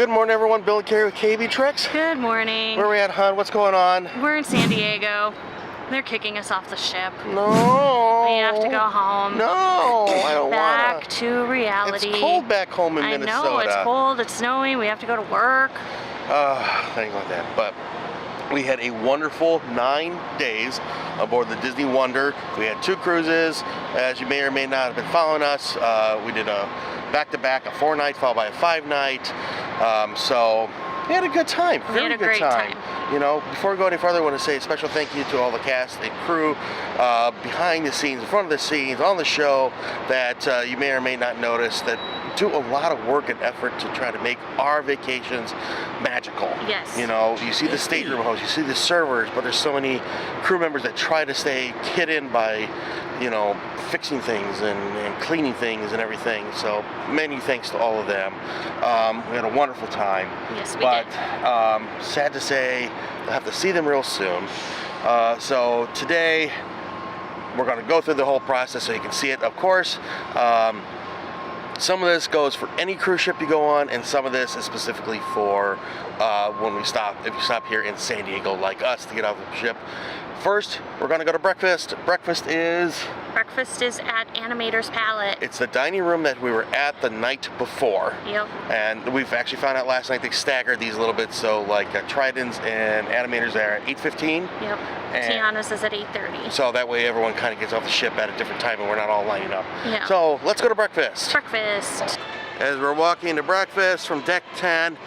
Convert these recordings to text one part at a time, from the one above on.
Good morning, everyone. Bill and Carrie with KB Tricks. Good morning. Where are we at, hon? What's going on? We're in San Diego. They're kicking us off the ship. No. We have to go home. No, I don't want Back to reality. It's cold back home in Minnesota. I know, it's cold, it's snowing, we have to go to work. Things like that. But we had a wonderful 9 days aboard the Disney Wonder. We had 2 cruises. As you may or may not have been following us, we did a back-to-back, a 4-night followed by a 5-night. So we had a good time. We had a great time. You know, before we go any further, I want to say a special thank you to all the cast and crew behind the scenes, in front of the scenes, on the show that you may or may not notice that do a lot of work and effort to try to make our vacations magical. Yes. You know, you see the stateroom hosts, you see the servers, but there's so many crew members that try to stay hidden by, you know, fixing things and cleaning things and everything. So many thanks to all of them. We had a wonderful time. Yes, we but, did. Sad to say, I'll have to see them real soon. So today, we're going to go through the whole process so you can see it. Of course, some of this goes for any cruise ship you go on, and some of this is specifically for when we stop, if you stop here in San Diego like us to get off the ship. First, we're going to go to breakfast. Breakfast is at Animator's Palette. It's the dining room that we were at the night before. Yep. And we've actually found out last night they staggered these a little bit, so like Trident's and Animator's are at 8:15. Yep. Tiana's is at 8:30. So that way everyone kind of gets off the ship at a different time and we're not all lining up. Yeah. So let's go to breakfast. Breakfast. As we're walking to breakfast from deck 10,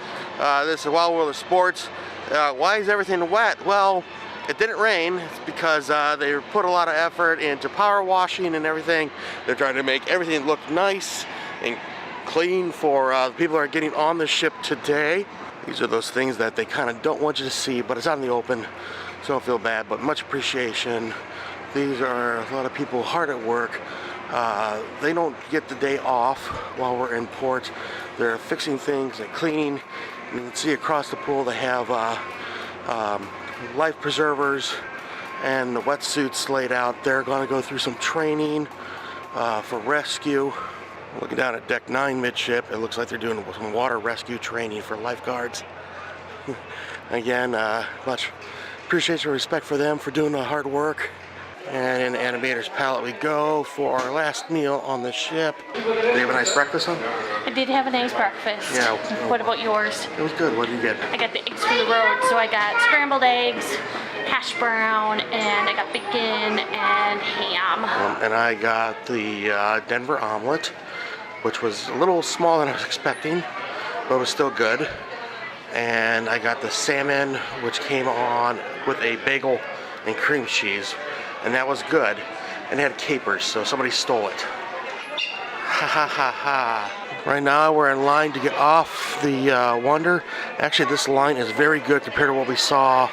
this is Wild World of Sports. Why is everything wet? Well, it didn't rain. It's because they put a lot of effort into power washing and everything. They're trying to make everything look nice and clean for the people that are getting on the ship today. These are those things that they kind of don't want you to see, but it's out in the open, so don't feel bad, but much appreciation. These are a lot of people hard at work. They don't get the day off while we're in port. They're fixing things and cleaning. And you can see across the pool they have life preservers and the wetsuits laid out. They're going to go through some training for rescue. Looking down at deck 9 midship, it looks like they're doing some water rescue training for lifeguards. Again, much appreciation and respect for them for doing the hard work. And in Animator's Palette we go for our last meal on the ship. Did you have a nice breakfast, huh? I did have a nice breakfast. Yeah. What about yours? It was good. What did you get? I got the eggs from the road, so I got scrambled eggs, hash brown, and I got bacon and ham. And I got the Denver omelet, which was a little smaller than I was expecting, but it was still good. And I got the salmon, which came on with a bagel and cream cheese, and that was good. And it had capers, so somebody stole it. Ha ha ha ha. Right now we're in line to get off the Wonder. Actually, this line is very good compared to what we saw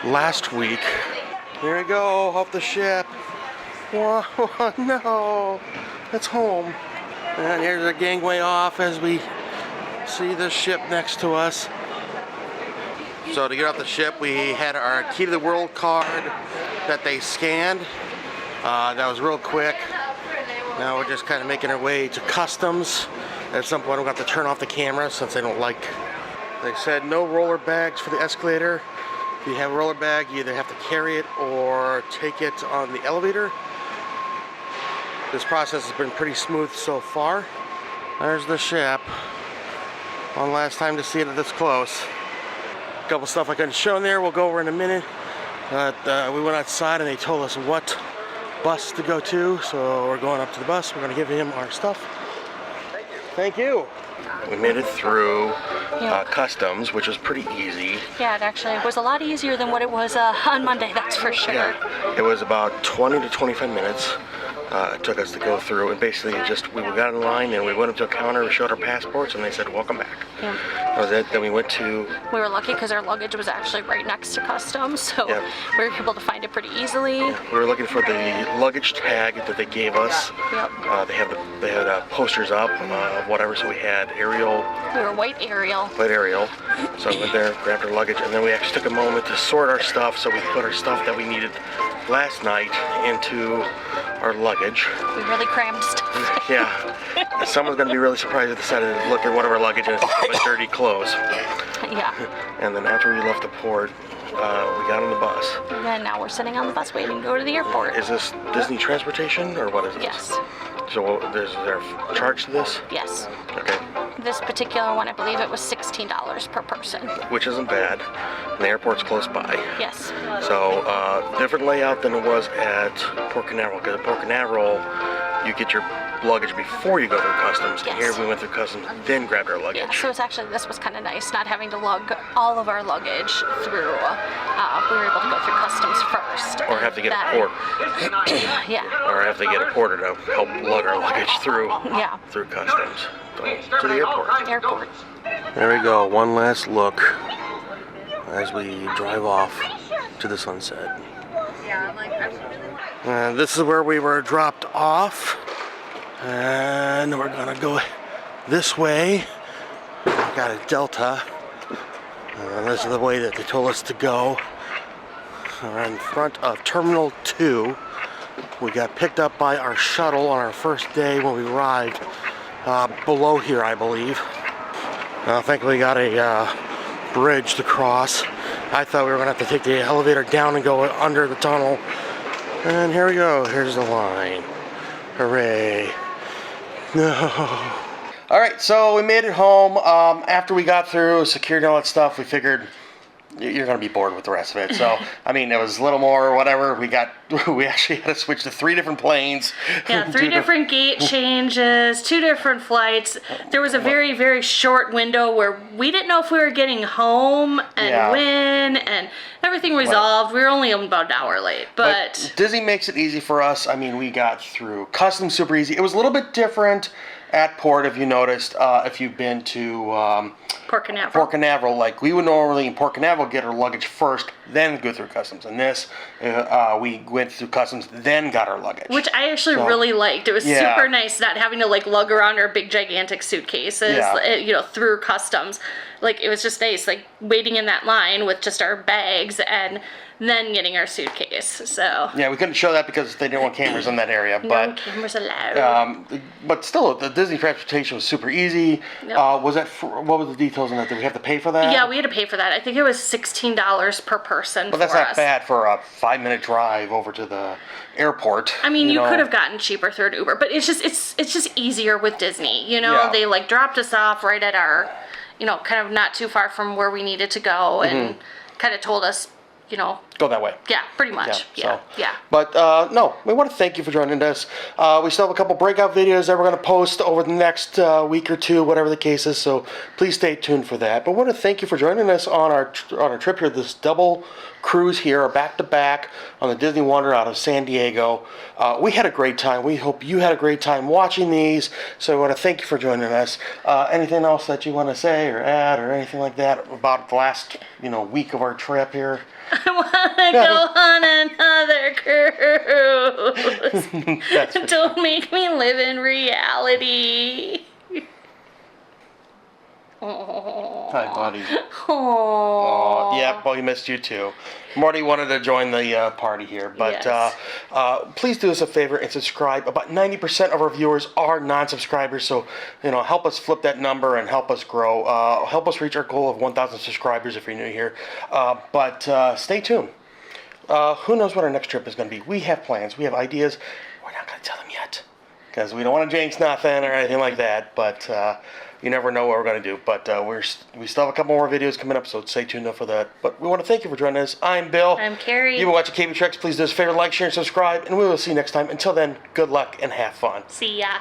last week. Here we go, off the ship. Whoa, no, that's home. And here's the gangway off as we see the ship next to us. So to get off the ship, we had our Key to the World card that they scanned. That was real quick. Now we're just kind of making our way to customs. At some point we're going to have to turn off the camera since they don't like. They said no roller bags for the escalator. If you have a roller bag, you either have to carry it or take it on the elevator. This process has been pretty smooth so far. There's the ship. One last time to see it this close. A couple stuff I couldn't show in there, we'll go over in a minute. But we went outside and they told us what bus to go to, so we're going up to the bus. We're going to give him our stuff. Thank you. We made it through customs, which was pretty easy. Yeah, it actually was a lot easier than what it was on Monday, that's for sure. Yeah, it was about 20 to 25 minutes. It took us to go through, and basically we got in line and we went up to a counter, we showed our passports, and they said, welcome back. Yeah. That was it. Then we went to... We were lucky because our luggage was actually right next to customs, so we were able to find it pretty easily. Yeah. We were looking for the luggage tag that they gave us. Yep. They had posters up, whatever, so we had Ariel. We were white Ariel. White Ariel. So I went there, grabbed our luggage, and then we actually took a moment to sort our stuff, so we put our stuff that we needed last night into our luggage. We really crammed stuff. Yeah. Someone's going to be really surprised at the sight of look at one of our luggage and it's nothing but dirty clothes. Yeah. And then after we left the port, we got on the bus. And now we're sitting on the bus waiting to go to the airport. Is this Disney transportation or what is this? Yes. So is there a charge to this? Yes. Okay. This particular one, I believe it was $16 per person. Which isn't bad. And the airport's close by. Yes. So different layout than it was at Port Canaveral. Because at Port Canaveral, you get your luggage before you go through customs. Yes. And here we went through customs, then grabbed our luggage. Yeah, so it's actually, this was kind of nice, not having to lug all of our luggage through. We were able to go through customs first. Or have to get a porter. Yeah. Or have to get a porter to help lug our luggage through. Yeah. Through customs. To the airport. Airport. There we go. One last look as we drive off to the sunset. This is where we were dropped off. And we're gonna go this way. We got a Delta. And this is the way that they told us to go. We're in front of Terminal 2. We got picked up by our shuttle on our first day when we arrived. Below here, I believe. I think we got a bridge to cross. I thought we were gonna have to take the elevator down and go under the tunnel. And here we go. Here's the line. Hooray. No. All right, so we made it home. After we got through security and all that stuff, we figured you're gonna be bored with the rest of it. So, I mean, it was a little more or whatever. We actually had to switch to 3 different planes. Yeah, 3 different gate changes, 2 different flights. There was a very, very short window where we didn't know if we were getting home and when, and everything resolved. We were only about an hour late, but Disney makes it easy for us. I mean, we got through customs super easy. It was a little bit different at port, if you noticed, if you've been to Port Canaveral. Port Canaveral, like we would normally in Port Canaveral get our luggage first, then go through customs. And this, we went through customs, then got our luggage. Which I actually really liked. It was super nice not having to like lug around our big gigantic suitcases, through customs. Like it was just nice, like waiting in that line with just our bags and then getting our suitcase. So yeah, we couldn't show that because they didn't want cameras in that area. No cameras allowed. But still, the Disney transportation was super easy. Yep. What was the details on that? Did we have to pay for that? Yeah, we had to pay for that. I think it was $16 per person. But that's not bad for a 5-minute drive over to the airport. I mean, you could have gotten cheaper through an Uber, but it's just easier with Disney. You know, they like dropped us off right at our, kind of not too far from where we needed to go, and kind of told us, go that way. Yeah, pretty much. Yeah. But no, we want to thank you for joining us. We still have a couple breakout videos that we're going to post over the next week or two, whatever the case is. So please stay tuned for that. But we want to thank you for joining us on our trip here, this double cruise here, back to back on the Disney Wonder out of San Diego. We had a great time. We hope you had a great time watching these. So we want to thank you for joining us. Anything else that you want to say or add or anything like that about the last week of our trip here? I want to go on another cruise. Don't make me live in reality. Oh. Hi, buddy. Oh. Yeah, well, he missed you too. Marty wanted to join the party here, but yes. Please do us a favor and subscribe. About 90% of our viewers are non-subscribers, so help us flip that number and help us grow. Help us reach our goal of 1,000 subscribers if you're new here. But stay tuned. Who knows what our next trip is going to be? We have plans. We have ideas. We're not going to tell them yet because we don't want to jinx nothing or anything like that. But you never know what we're going to do. But we still have a couple more videos coming up, so stay tuned for that. But we want to thank you for joining us. I'm Bill. I'm Carrie. You've been watching KB Treks. Please do us a favor, like, share, and subscribe. And we will see you next time. Until then, good luck and have fun. See ya.